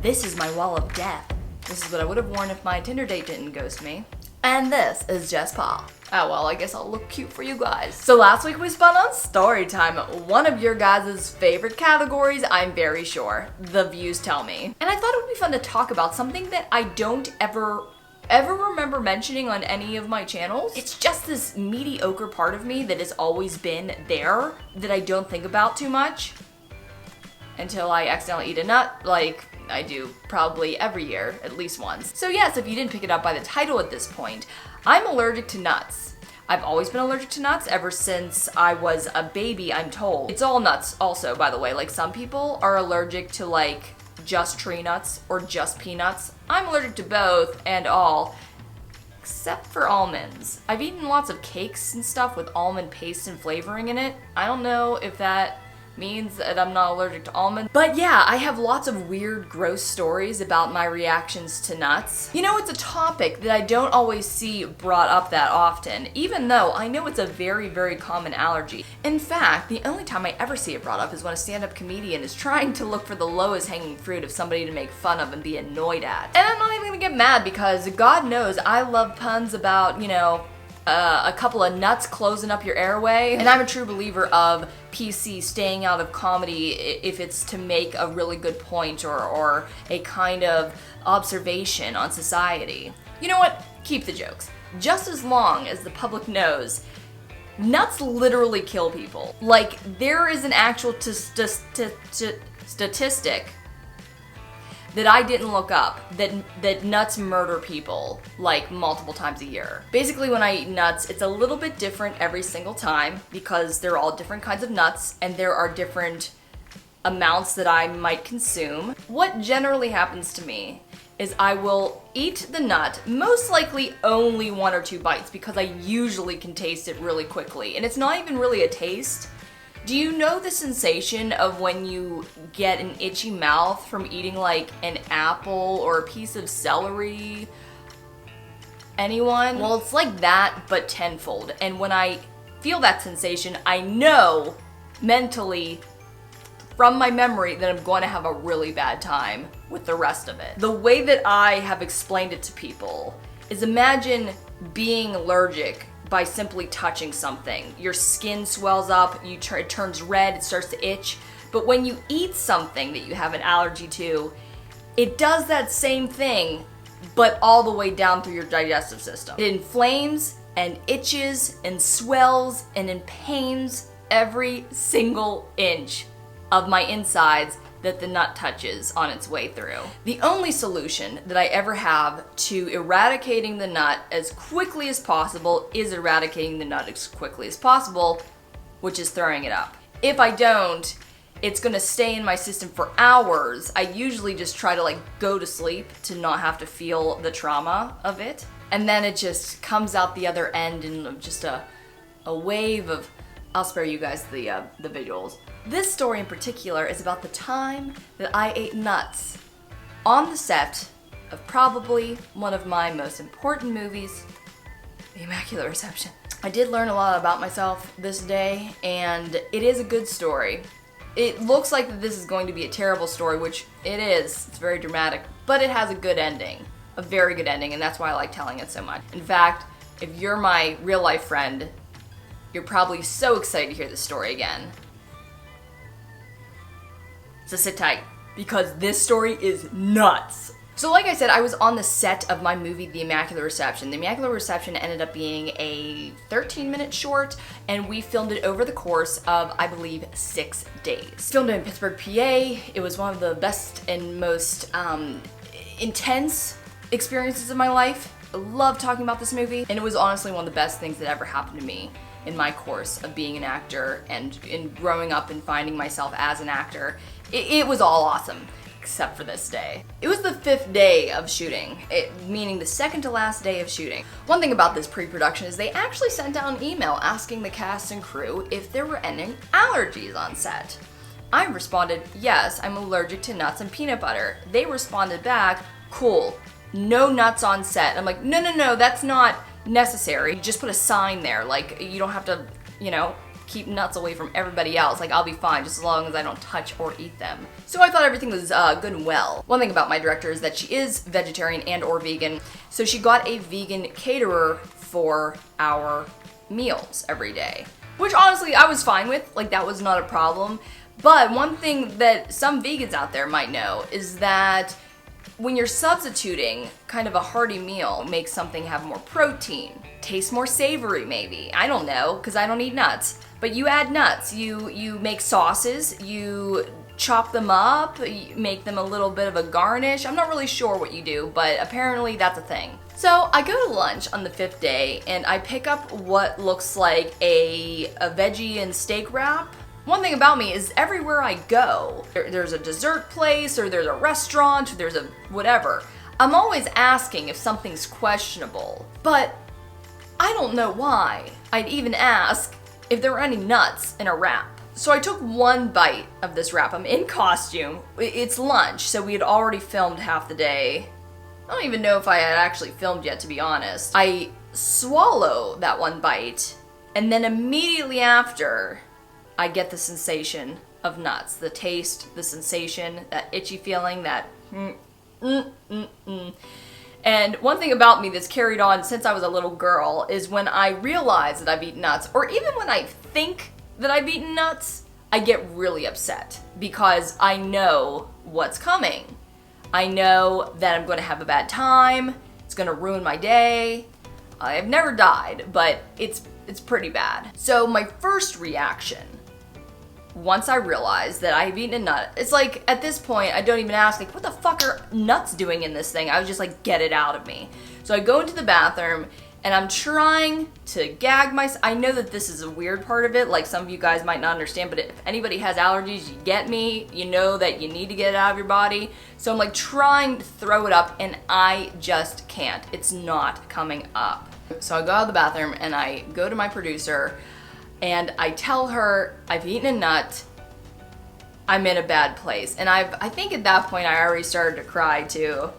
This is my wall of death. This is what I would have worn if my Tinder date didn't ghost me. And this is Jess Paul. Oh well, I guess I'll look cute for you guys. So last week we spun on Storytime, one of your guys' favorite categories, I'm very sure. The views tell me. And I thought it would be fun to talk about something that I don't ever remember mentioning on any of my channels. It's just this mediocre part of me that has always been there that I don't think about too much until I accidentally eat a nut, like I do probably every year, at least once. So yes, if you didn't pick it up by the title at this point, I'm allergic to nuts. I've always been allergic to nuts ever since I was a baby, I'm told. It's all nuts also, by the way. Like some people are allergic to like just tree nuts or just peanuts. I'm allergic to both and all, except for almonds. I've eaten lots of cakes and stuff with almond paste and flavoring in it. I don't know if that means that I'm not allergic to almonds. But yeah, I have lots of weird, gross stories about my reactions to nuts. You know, it's a topic that I don't always see brought up that often, even though I know it's a very, very common allergy. In fact, the only time I ever see it brought up is when a stand-up comedian is trying to look for the lowest hanging fruit of somebody to make fun of and be annoyed at. And I'm not even gonna get mad because God knows I love puns about, you know, a couple of nuts closing up your airway. And I'm a true believer of PC staying out of comedy if it's to make a really good point or a kind of observation on society. You know what? Keep the jokes. Just as long as the public knows nuts literally kill people. Like, there is an actual statistic that I didn't look up, that nuts murder people like multiple times a year. Basically, when I eat nuts, it's a little bit different every single time because they're all different kinds of nuts and there are different amounts that I might consume. What generally happens to me is I will eat the nut, most likely only 1 or 2 bites because I usually can taste it really quickly. And it's not even really a taste. Do you know the sensation of when you get an itchy mouth from eating like an apple or a piece of celery? Anyone? Well, it's like that, but tenfold. And when I feel that sensation, I know mentally from my memory that I'm going to have a really bad time with the rest of it. The way that I have explained it to people is imagine being allergic by simply touching something. Your skin swells up, it turns red, it starts to itch. But when you eat something that you have an allergy to, it does that same thing, but all the way down through your digestive system. It inflames and itches and swells and pains every single inch of my insides that the nut touches on its way through. The only solution that I ever have to eradicating the nut as quickly as possible is eradicating the nut as quickly as possible, which is throwing it up. If I don't, it's gonna stay in my system for hours. I usually just try to like go to sleep to not have to feel the trauma of it. And then it just comes out the other end in just a wave of, I'll spare you guys the visuals. This story in particular is about the time that I ate nuts on the set of probably one of my most important movies, The Immaculate Reception. I did learn a lot about myself this day, and it is a good story. It looks like this is going to be a terrible story, which it is. It's very dramatic, but it has a good ending, a very good ending, and that's why I like telling it so much. In fact, if you're my real life friend, you're probably so excited to hear this story again. So sit tight, because this story is nuts. So like I said, I was on the set of my movie, The Immaculate Reception. The Immaculate Reception ended up being a 13-minute short, and we filmed it over the course of, I believe, 6 days. Filmed it in Pittsburgh, PA. It was one of the best and most intense experiences of my life. I love talking about this movie, and it was honestly one of the best things that ever happened to me in my course of being an actor and in growing up and finding myself as an actor. It was all awesome, except for this day. It was the 5th day of shooting, meaning the second to last day of shooting. One thing about this pre-production is they actually sent out an email asking the cast and crew if there were any allergies on set. I responded, yes, I'm allergic to nuts and peanut butter. They responded back, cool, no nuts on set. I'm like, no, that's not necessary. You just put a sign there, like you don't have to, you know, keep nuts away from everybody else. Like, I'll be fine just as long as I don't touch or eat them. So I thought everything was good and well. One thing about my director is that she is vegetarian and or vegan, so she got a vegan caterer for our meals every day, which honestly I was fine with. Like, that was not a problem. But one thing that some vegans out there might know is that when you're substituting kind of a hearty meal, make something have more protein, taste more savory maybe. I don't know, because I don't eat nuts. But you add nuts, you make sauces, you chop them up, you make them a little bit of a garnish. I'm not really sure what you do, but apparently that's a thing. So I go to lunch on the 5th day and I pick up what looks like a veggie and steak wrap. One thing about me is everywhere I go, there's a dessert place or there's a restaurant or there's a whatever, I'm always asking if something's questionable. But I don't know why I'd even ask if there were any nuts in a wrap. So I took one bite of this wrap. I'm in costume. It's lunch, so we had already filmed half the day. I don't even know if I had actually filmed yet, to be honest. I swallow that one bite, and then immediately after, I get the sensation of nuts. The taste, the sensation, that itchy feeling, that And one thing about me that's carried on since I was a little girl is when I realize that I've eaten nuts, or even when I think that I've eaten nuts, I get really upset because I know what's coming. I know that I'm going to have a bad time, it's going to ruin my day. I've never died, but it's pretty bad. So my first reaction, once I realized that I've eaten a nut, it's like, at this point, I don't even ask, like, what the fuck are nuts doing in this thing? I was just like, get it out of me. So I go into the bathroom, and I'm trying to gag myself. I know that this is a weird part of it, like some of you guys might not understand, but if anybody has allergies, you get me, you know that you need to get it out of your body. So I'm like trying to throw it up, and I just can't. It's not coming up. So I go out of the bathroom, and I go to my producer, and I tell her I've eaten a nut, I'm in a bad place. And I think at that point I already started to cry too.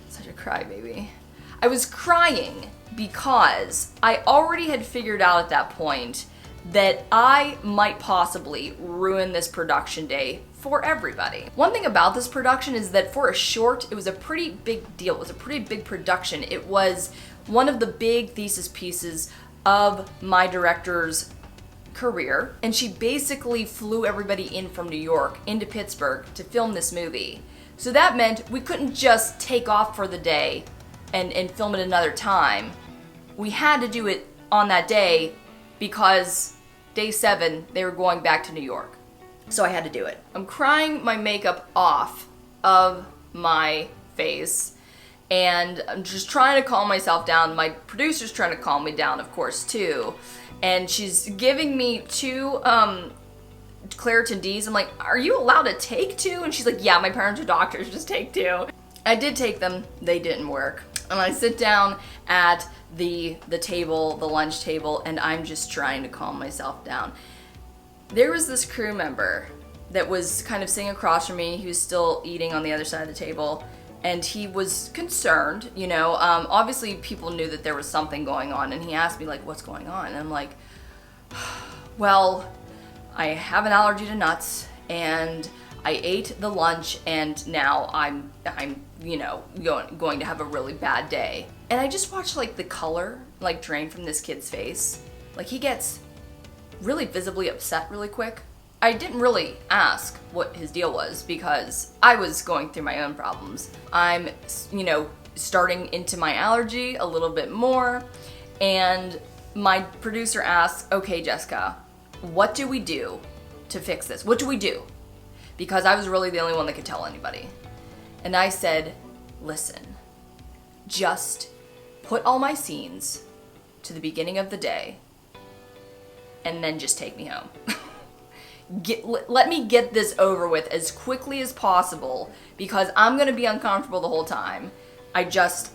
Such a crybaby. I was crying because I already had figured out at that point that I might possibly ruin this production day for everybody. One thing about this production is that for a short, it was a pretty big deal. It was a pretty big production. It was one of the big thesis pieces of my director's career, and she basically flew everybody in from New York into Pittsburgh to film this movie. So that meant we couldn't just take off for the day and film it another time. We had to do it on that day because day 7 they were going back to New York. So I had to do it. I'm crying my makeup off of my face, and I'm just trying to calm myself down. My producer's trying to calm me down, of course, too. And she's giving me 2 Claritin Ds. I'm like, are you allowed to take 2? And she's like, yeah, my parents are doctors, just take 2. I did take them, they didn't work. And I sit down at the table, the lunch table, and I'm just trying to calm myself down. There was this crew member that was kind of sitting across from me. He was still eating on the other side of the table, and he was concerned, you know. Obviously people knew that there was something going on, and he asked me, like, what's going on? And I'm like, well, I have an allergy to nuts, and I ate the lunch, and now I'm you know, going to have a really bad day. And I just watched, like, the color, like, drain from this kid's face. Like, he gets really visibly upset really quick. I didn't really ask what his deal was because I was going through my own problems. I'm, you know, starting into my allergy a little bit more, and my producer asks, okay, Jessica, what do we do to fix this? What do we do? Because I was really the only one that could tell anybody. And I said, listen, just put all my scenes to the beginning of the day and then just take me home. Let me get this over with as quickly as possible because I'm gonna be uncomfortable the whole time. I just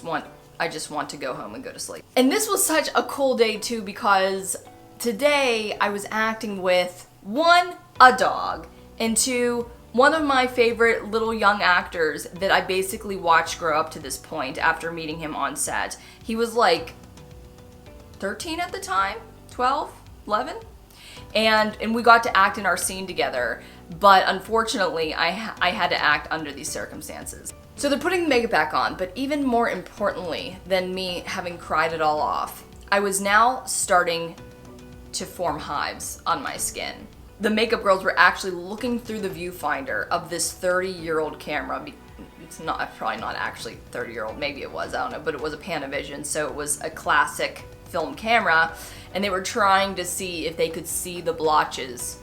want to go home and go to sleep. And this was such a cool day too because today I was acting with 1, a dog, and 2, one of my favorite little young actors that I basically watched grow up to this point after meeting him on set. He was like 13 at the time, 12? 11? And we got to act in our scene together, but unfortunately I had to act under these circumstances. So they're putting the makeup back on, but even more importantly than me having cried it all off, I was now starting to form hives on my skin. The makeup girls were actually looking through the viewfinder of this 30-year-old camera. It's not, probably not actually 30-year-old, maybe it was, I don't know, but it was a Panavision, so it was a classic film camera, and they were trying to see if they could see the blotches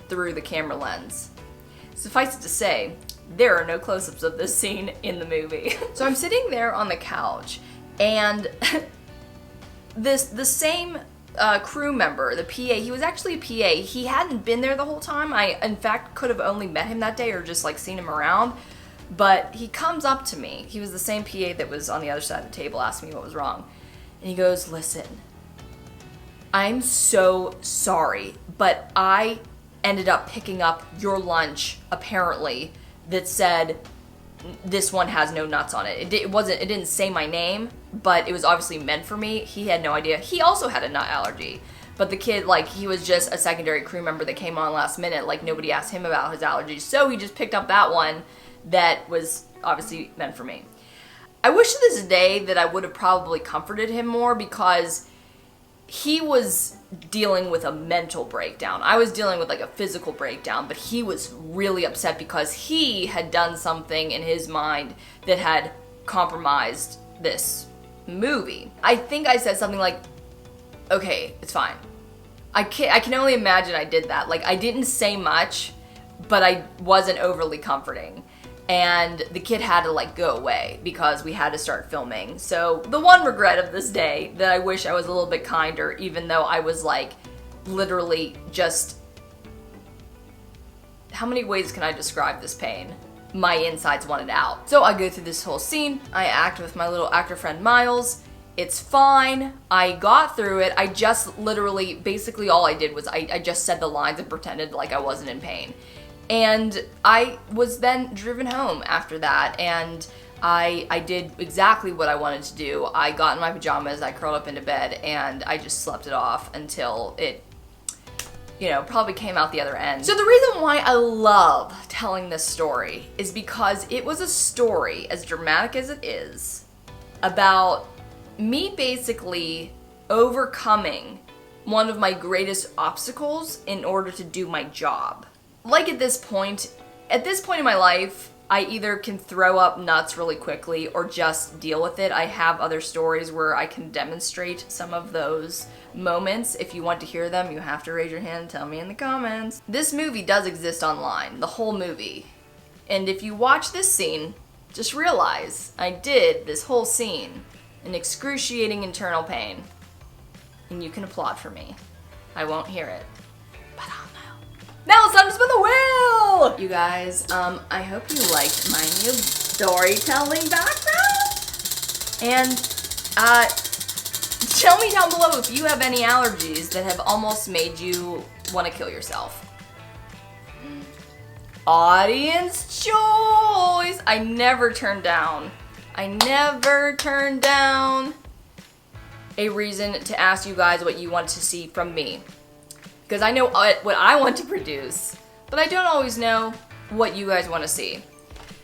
through the camera lens. Suffice it to say, there are no close-ups of this scene in the movie. So I'm sitting there on the couch, and the same crew member, the PA, he was actually a PA. He hadn't been there the whole time. I, in fact, could have only met him that day or just like seen him around. But he comes up to me. He was the same PA that was on the other side of the table, asking me what was wrong. And he goes, "Listen, I'm so sorry, but I ended up picking up your lunch, apparently, that said this one has no nuts on it. It didn't say my name, but it was obviously meant for me." He had no idea. He also had a nut allergy. But the kid, like, he was just a secondary crew member that came on last minute. Like, nobody asked him about his allergies. So he just picked up that one that was obviously meant for me. I wish to this day that I would have probably comforted him more, because he was dealing with a mental breakdown. I was dealing with like a physical breakdown, but he was really upset because he had done something in his mind that had compromised this movie. I think I said something like, "Okay, it's fine." I can only imagine I did that. Like, I didn't say much, but I wasn't overly comforting. And the kid had to like go away because we had to start filming. So the one regret of this day that I wish I was a little bit kinder, even though I was like literally just, how many ways can I describe this pain? My insides wanted out. So I go through this whole scene. I act with my little actor friend Miles. It's fine. I got through it. I just literally, basically all I did was I just said the lines and pretended like I wasn't in pain. And I was then driven home after that, and I did exactly what I wanted to do. I got in my pajamas, I curled up into bed, and I just slept it off until it, you know, probably came out the other end. So the reason why I love telling this story is because it was a story, as dramatic as it is, about me basically overcoming one of my greatest obstacles in order to do my job. Like at this point in my life, I either can throw up nuts really quickly or just deal with it. I have other stories where I can demonstrate some of those moments. If you want to hear them, you have to raise your hand and tell me in the comments. This movie does exist online, the whole movie. And if you watch this scene, just realize I did this whole scene in excruciating internal pain. And you can applaud for me. I won't hear it. Now it's time to spin the wheel! You guys, I hope you liked my new storytelling background. And, tell me down below if you have any allergies that have almost made you want to kill yourself. Audience choice! I never turn down a reason to ask you guys what you want to see from me. Because I know what I want to produce, but I don't always know what you guys want to see.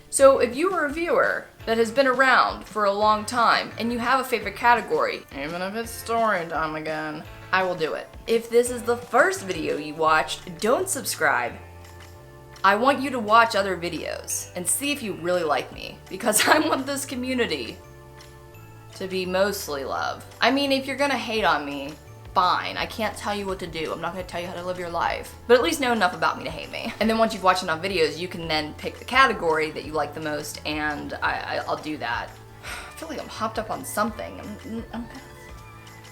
So if you are a viewer that has been around for a long time and you have a favorite category, even if it's story time again, I will do it. If this is the first video you watched, don't subscribe. I want you to watch other videos and see if you really like me, because I want this community to be mostly love. I mean, if you're gonna hate on me, fine. I can't tell you what to do. I'm not gonna tell you how to live your life. But at least know enough about me to hate me. And then once you've watched enough videos, you can then pick the category that you like the most, and I'll do that. I feel like I'm hopped up on something.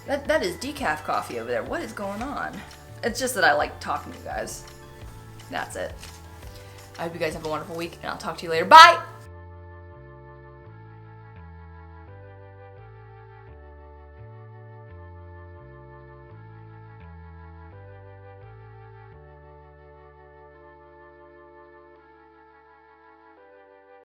That is decaf coffee over there. What is going on? It's just that I like talking to you guys. That's it. I hope you guys have a wonderful week, and I'll talk to you later. Bye!